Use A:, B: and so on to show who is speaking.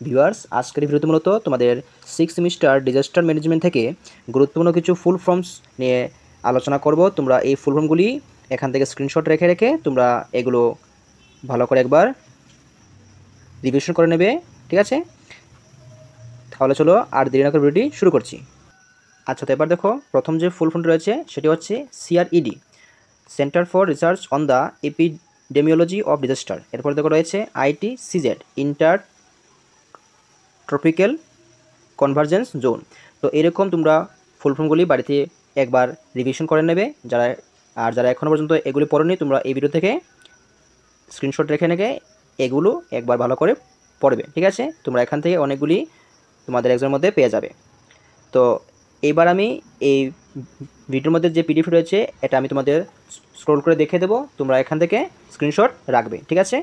A: Viewers, আজকের ভিডিওতে মূলত তোমাদের 6 সেমিস্টার ডিজাস্টার ম্যানেজমেন্ট থেকে গুরুত্বপূর্ণ কিছু ফুল ফর্মস নিয়ে আলোচনা করব। তোমরা এই ফুল ফর্মগুলি এখান থেকে স্ক্রিনশট রেখে রেখে তোমরা এগুলো ভালো করে একবার রিভিশন করে নেবে, ঠিক আছে? তাহলে চলো আর দেরি না করে ভিডিওটি শুরু করছি। আচ্ছা, তো এবার দেখো, প্রথম যে ফুল ফর্মটি রয়েছে সেটি হচ্ছে CRED, centre for research on the epidemiology of disaster. এরপর দেখো রয়েছে ITCZ, inter tropical convergence zone. তো এরকম তোমরা ফুল ফর্মগুলি বাড়িতে একবার রিভিশন করে নেবে। যারা এখনও পর্যন্ত এগুলি পড়োনি, তোমরা এই ভিডিও থেকে স্ক্রিনশট রেখে রেখে এগুলো একবার ভালো করে পড়বে, ঠিক আছে? তোমরা এখান থেকে অনেকগুলি তোমাদের এক্সামের মধ্যে পেয়ে যাবে। তো এইবার আমি এই ভিডিওর মধ্যে যে পিডিএফ রয়েছে এটা আমি তোমাদের স্ক্রল করে দেখে দেবো, তোমরা এখান থেকে স্ক্রিনশট রাখবে, ঠিক আছে?